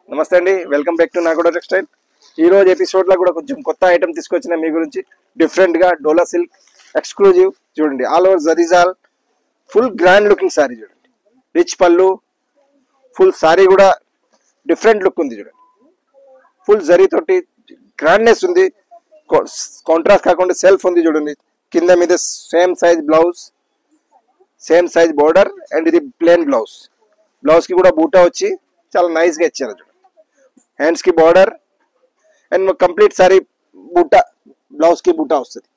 నమస్తే అండి, welcome back to నాగోడ textile. ఈ రోజు ఎపిసోడ్ లో కూడా కొంచెం కొత్త ఐటమ్ తీసుకొచ్చిన మీ గురించి. డిఫరెంట్ గా డోలా సిల్క్ ఎక్స్క్లూజివ్ చూడండి, ఆల్ ఓవర్ జరీజాల్ ఫుల్ గ్రాండ్ లుకింగ్ సారీ చూడండి. రిచ్ పళ్ళు, ఫుల్ సారీ కూడా డిఫరెంట్ లుక్ ఉంది చూడండి. ఫుల్ జరీ తోటి గ్రాండ్నెస్ ఉంది, కాంట్రాస్ట్ కాకుండా సెల్ఫ్ ఉంది చూడండి. కింద మీద same size blouse, same size border and ఇది ప్లేన్ బ్లౌజ్. బ్లౌజ్ కి కూడా బూటా వచ్చి చాలా నైస్ గా ఇచ్చారు చూడండి. హ్యాండ్స్ కి బార్డర్ అండ్ కంప్లీట్ సారీ బూటా, బ్లౌజ్ కి బూటా వస్తుంది.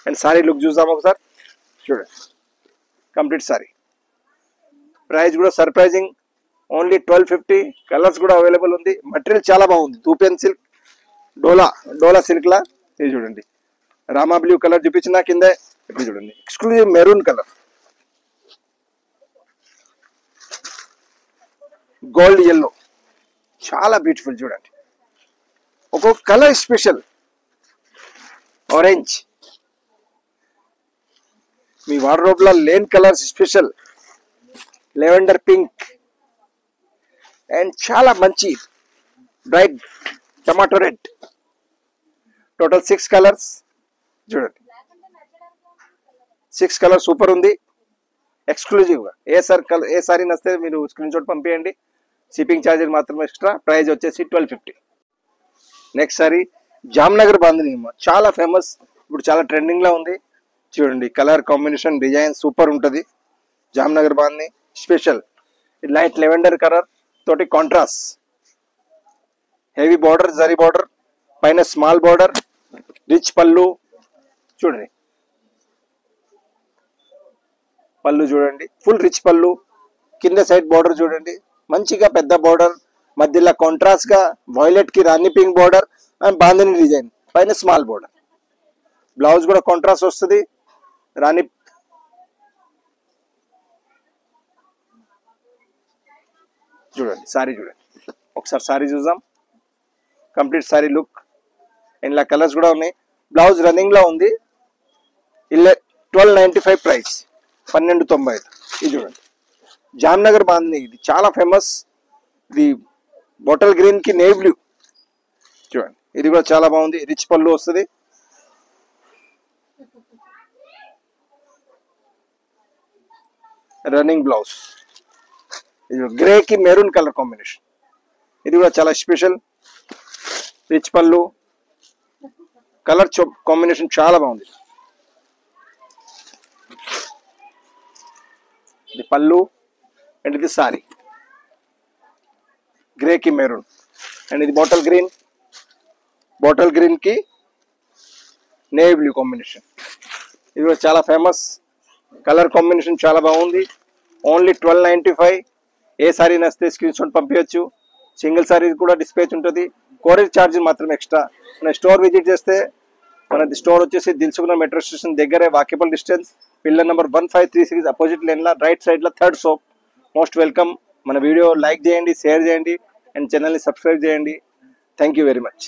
అండ్ సారీ లుక్ చూద్దాం ఒకసారి చూడండి. కంప్లీట్ సారీ ప్రైస్ కూడా సర్ప్రైజింగ్, ఓన్లీ 1250. కలర్స్ కూడా అవైలబుల్ ఉంది. మెటీరియల్ చాలా బాగుంది, తూపెన్ సిల్క్, డోలా సిల్క్ లా. ఇది చూడండి, రామా బ్లూ కలర్ చూపించిన కింద. ఇప్పుడు చూడండి exclusive maroon colour, gold yellow, చాలా బ్యూటిఫుల్ చూడండి. ఒక్కొక్క కలర్ స్పెషల్. ఆరెంజ్, మీ వార్డ్రోబ్ లో lane colours special. Lavender pink and చాలా మంచి bright tomato red. Total 6 colours చూడండి. 6 కలర్ సూపర్ ఉంది. ఎక్స్క్లూజివ్ గా ఏ సారీ నస్తే మీరు స్క్రీన్ షాట్ పంపించండి. షిప్పింగ్ ఛార్జెస్ మాత్రమే ఎక్స్ట్రా. ప్రైస్ వచ్చేసి 1250. నెక్స్ట్ సారీ జామ్నగర్ బాందిని, చాలా ఫేమస్, ఇప్పుడు చాలా ట్రెండింగ్ లో ఉంది చూడండి. కలర్ కాంబినేషన్ డిజైన్ సూపర్ ఉంటుంది. Jamnagar bandhani special light lavender colour తోటి contrast, heavy border, zari border, పైన స్మాల్ బార్డర్, రిచ్ పళ్ళు చూడండి. పళ్ళు చూడండి, ఫుల్ రిచ్ పళ్ళు. కింద సైడ్ బార్డర్ చూడండి, మంచిగా పెద్ద బార్డర్, మధ్యలో కాంట్రాస్ట్ గా వైలెట్ కి rani pink border and bandhani design, పైన స్మాల్ బార్డర్. బ్లౌజ్ కూడా కాంట్రాస్ట్ వస్తుంది. రాణి చూడండి, సారీ చూడండి ఒకసారి. సారీ చూద్దాం, కంప్లీట్ సారీ లుక్. ఇందులో కలర్స్ కూడా ఉన్నాయి. బ్లౌజ్ రన్నింగ్ లో ఉంది. 1295 ప్రైస్, 1295. ఇది చూడండి జామ్నగర్ బాందిని, ఇది చాలా ఫేమస్. ఇది బాటిల్ గ్రీన్ కి నేవీ బ్లూ చూడండి. ఇది కూడా చాలా బాగుంది. రిచ్ పళ్ళు వస్తుంది. రన్నింగ్ బ్లౌజ్, ఇది గ్రే కి మెరూన్ కలర్ కాంబినేషన్. ఇది కూడా చాలా స్పెషల్. రిచ్ పళ్ళు, కలర్ కాంబినేషన్ చాలా బాగుంది. ఇది పళ్ళు అండ్ ఇది సారీ, గ్రే కి మెరూన్ అండ్ ఇది బాటిల్ గ్రీన్ కి నేవీ బ్లూ కాంబినేషన్. ఇది కూడా చాలా ఫేమస్. కలర్ కాంబినేషన్ చాలా బాగుంది. ఓన్లీ 1295. ఏ సారీ నస్తే స్క్రీన్ షాట్ పంపించచ్చు. సింగిల్ సారీ కూడా డిస్పాచ్ ఉంటుంది. కొరియర్ ఛార్జ్ మాత్రం ఎక్స్ట్రా. మన స్టోర్ విజిట్ చేస్తే, మనది స్టోర్ వచ్చేసి దిల్సుకున్న మెట్రో స్టేషన్ దగ్గరే, walkable distance. Pillar number 1536 opposite line లా రైట్ సైడ్ లా థర్డ్ షాప్. Most welcome. మన వీడియో లైక్ చేయండి, షేర్ చేయండి అండ్ ఛానల్ని సబ్స్క్రైబ్ చేయండి. Thank you very much.